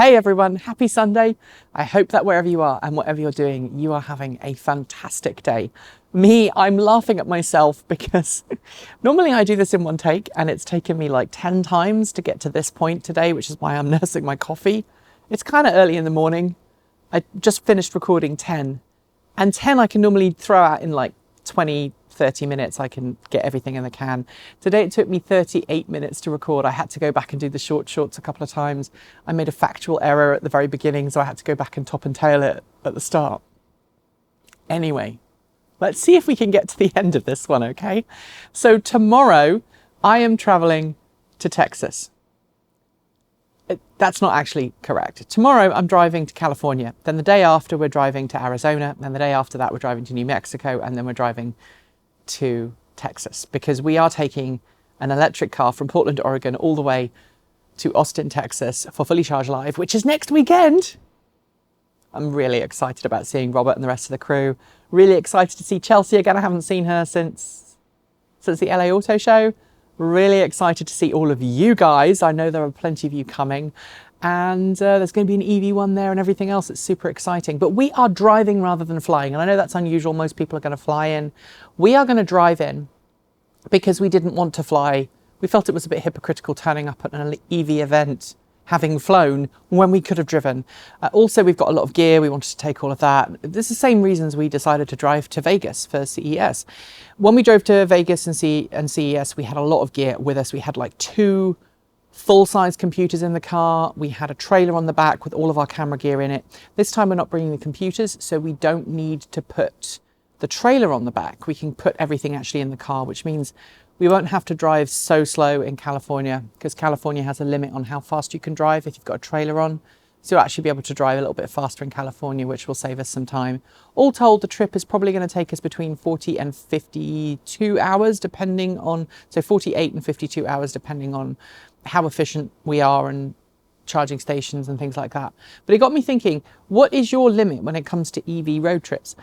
Hey everyone, happy Sunday. I hope that wherever you are and whatever you're doing, you are having a fantastic day. Me, I'm laughing at myself because normally I do this in one take and it's taken me like 10 times to get to this point today, which is why I'm nursing my coffee. It's kind of early in the morning. I just finished recording 10 and 10 I can normally throw out in like 20, 30 minutes. I can get everything in the can. Today it took me 38 minutes to record. I had to go back and do the shorts a couple of times. I made a factual error at the very beginning, so I had to go back and top and tail it at the start. Anyway, let's see if we can get to the end of this one, okay? So tomorrow I am traveling to Texas. That's not actually correct. Tomorrow I'm driving to California. Then the day after we're driving to Arizona. Then the day after that we're driving to New Mexico. And then we're driving to Texas because we are taking an electric car from Portland, Oregon, all the way to Austin, Texas for Fully Charged Live, which is next weekend. I'm really excited about seeing Robert and the rest of the crew. Really excited to see Chelsea again. I haven't seen her since the LA Auto Show. Really excited to see all of you guys. I know there are plenty of you coming. And there's going to be an EV one there and everything else. It's super exciting. But we are driving rather than flying. And I know that's unusual. Most people are going to fly in. We are going to drive in because we didn't want to fly. We felt it was a bit hypocritical turning up at an EV event, having flown when we could have driven. Also, we've got a lot of gear. We wanted to take all of that. It's the same reasons we decided to drive to Vegas for CES. When we drove to Vegas and CES, we had a lot of gear with us. We had like 2 full-size computers in the car. We had a trailer on the back with all of our camera gear in it. This time we're not bringing the computers, so we don't need to put the trailer on the back. We can put everything actually in the car, which means we won't have to drive so slow in California because California has a limit on how fast you can drive if you've got a trailer on. So you'll actually be able to drive a little bit faster in California, which will save us some time. All told, the trip is probably going to take us between 40 and 52 hours, depending on, so 48 and 52 hours, depending on how efficient we are and charging stations and things like that. But it got me thinking, what is your limit when it comes to EV road trips?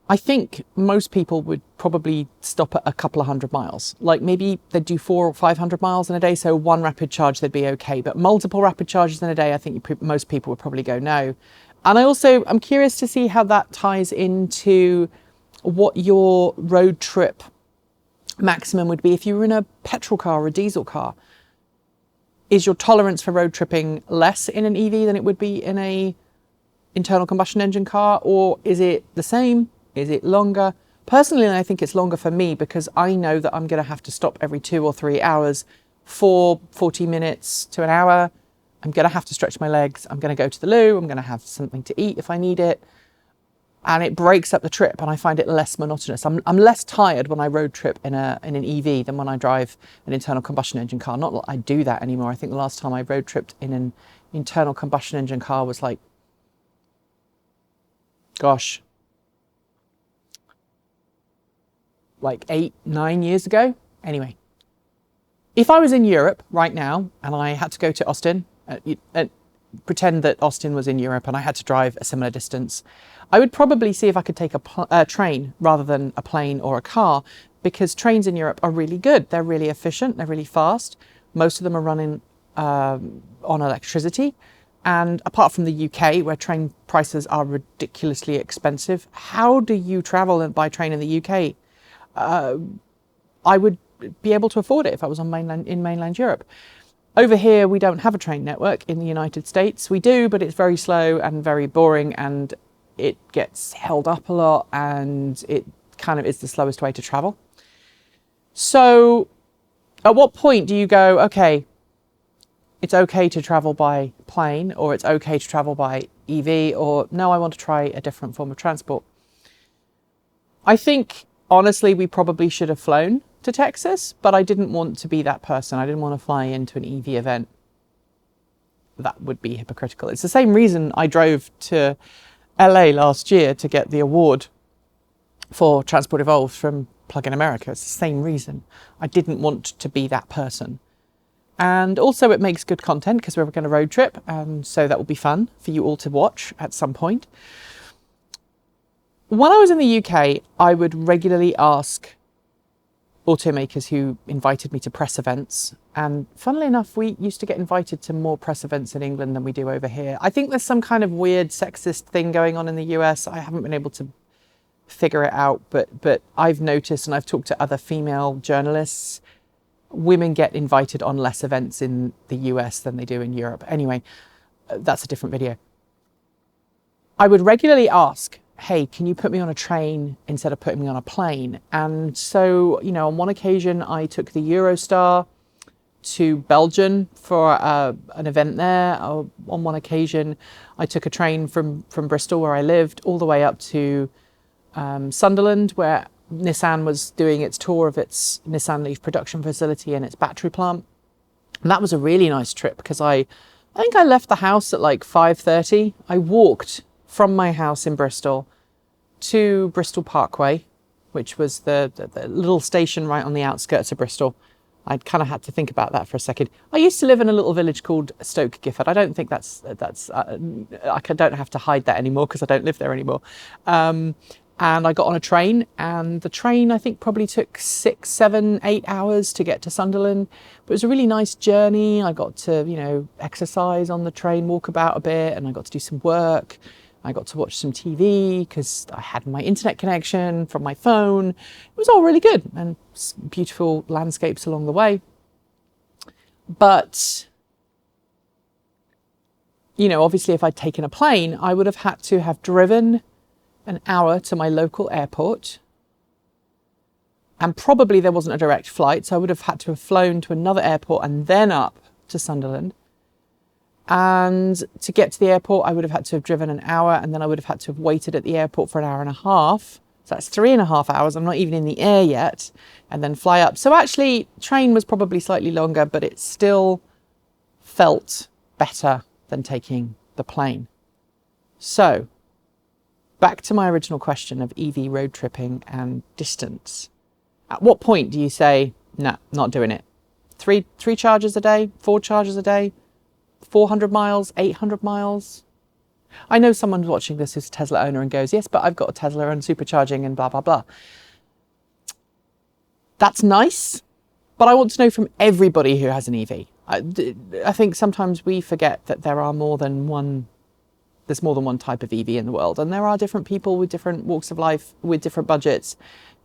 I think most people would probably stop at a couple of 100 miles. Like maybe they'd do 400 or 500 miles in a day. So one rapid charge, they'd be okay. But multiple rapid charges in a day, I think most people would probably go no. And I'm curious to see how that ties into what your road trip maximum would be if you were in a petrol car or a diesel car. Is your tolerance for road tripping less in an EV than it would be in a internal combustion engine car? Or is it the same? Is it longer? Personally, I think it's longer for me because I know that I'm going to have to stop every 2 or 3 hours for 40 minutes to an hour. I'm going to have to stretch my legs. I'm going to go to the loo. I'm going to have something to eat if I need it. And it breaks up the trip and I find it less monotonous. I'm less tired when I road trip in an EV than when I drive an internal combustion engine car. Not that I do that anymore. I think the last time I road tripped in an internal combustion engine car was like 8, 9 years ago. Anyway, if I was in Europe right now and I had to go to Austin, pretend that Austin was in Europe and I had to drive a similar distance, I would probably see if I could take a train rather than a plane or a car because trains in Europe are really good. They're really efficient. They're really fast. Most of them are running on electricity. And apart from the UK, where train prices are ridiculously expensive, how do you travel by train in the UK? I would be able to afford it if I was in mainland Europe. Over here, we don't have a train network in the United States. We do, but it's very slow and very boring and it gets held up a lot and it kind of is the slowest way to travel. So at what point do you go, okay, it's okay to travel by plane or it's okay to travel by EV or no, I want to try a different form of transport? I think honestly, we probably should have flown to Texas, but I didn't want to be that person. I didn't want to fly into an EV event. That would be hypocritical. It's the same reason I drove to LA last year to get the award for Transport Evolved from Plug-in America. It's the same reason. I didn't want to be that person. And also it makes good content because we're going to road trip. And so that will be fun for you all to watch at some point. When I was in the UK, I would regularly ask automakers who invited me to press events. And funnily enough, we used to get invited to more press events in England than we do over here. I think there's some kind of weird sexist thing going on in the US. I haven't been able to figure it out, but I've noticed, and I've talked to other female journalists, women get invited on less events in the US than they do in Europe. Anyway, that's a different video. I would regularly ask, hey, can you put me on a train instead of putting me on a plane? And so, you know, on one occasion I took the Eurostar to Belgium for an event there. On one occasion I took a train from Bristol, where I lived, all the way up to Sunderland, where Nissan was doing its tour of its Nissan Leaf production facility and its battery plant. And that was a really nice trip, because I think I left the house at like 5:30. I walked from my house in Bristol to Bristol Parkway, which was the little station right on the outskirts of Bristol. I kind of had to think about that for a second. I used to live in a little village called Stoke Gifford. I don't think I don't have to hide that anymore, because I don't live there anymore. And I got on a train, and the train I think probably took 6, 7, 8 hours to get to Sunderland. But it was a really nice journey. I got to, you know, exercise on the train, walk about a bit, and I got to do some work. I got to watch some TV because I had my internet connection from my phone. It was all really good, and beautiful landscapes along the way. But, you know, obviously if I'd taken a plane, I would have had to have driven an hour to my local airport, and probably there wasn't a direct flight, so I would have had to have flown to another airport and then up to Sunderland. And to get to the airport, I would have had to have driven an hour, and then I would have had to have waited at the airport for an hour and a half. So that's 3.5 hours. I'm not even in the air yet, and then fly up. So actually, train was probably slightly longer, but it still felt better than taking the plane. So back to my original question of EV road tripping and distance. At what point do you say, no, not doing it? Three charges a day, 4 charges a day, 400 miles, 800 miles? I know someone watching this who's a Tesla owner and goes, yes, but I've got a Tesla and supercharging and blah, blah, blah. That's nice, but I want to know from everybody who has an EV. I think sometimes we forget that there's more than one type of EV in the world, and there are different people with different walks of life, with different budgets,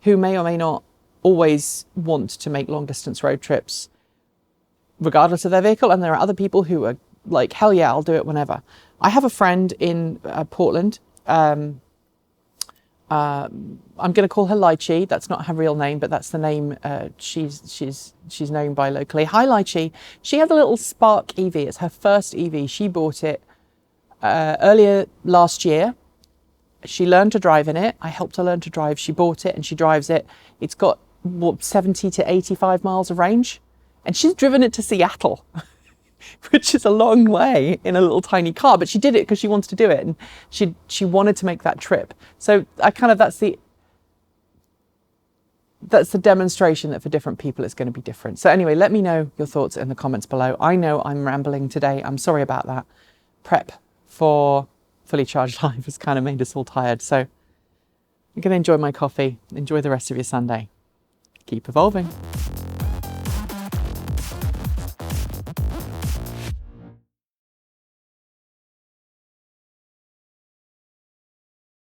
who may or may not always want to make long distance road trips regardless of their vehicle, and there are other people who are like, hell yeah, I'll do it whenever. I have a friend in Portland. I'm going to call her Lychee. That's not her real name, but that's the name she's known by locally. Hi, Lychee. She has a little Spark EV. It's her first EV. She bought it earlier last year. She learned to drive in it. I helped her learn to drive. She bought it and she drives it. It's got 70 to 85 miles of range, and she's driven it to Seattle, which is a long way in a little tiny car, but she did it because she wanted to do it, and she wanted to make that trip. So that's the demonstration that for different people it's going to be different. So anyway, let me know your thoughts in the comments below. I know I'm rambling today. I'm sorry about that. Prep for Fully Charged Live has kind of made us all tired. So I'm going to enjoy my coffee. Enjoy the rest of your Sunday. Keep evolving.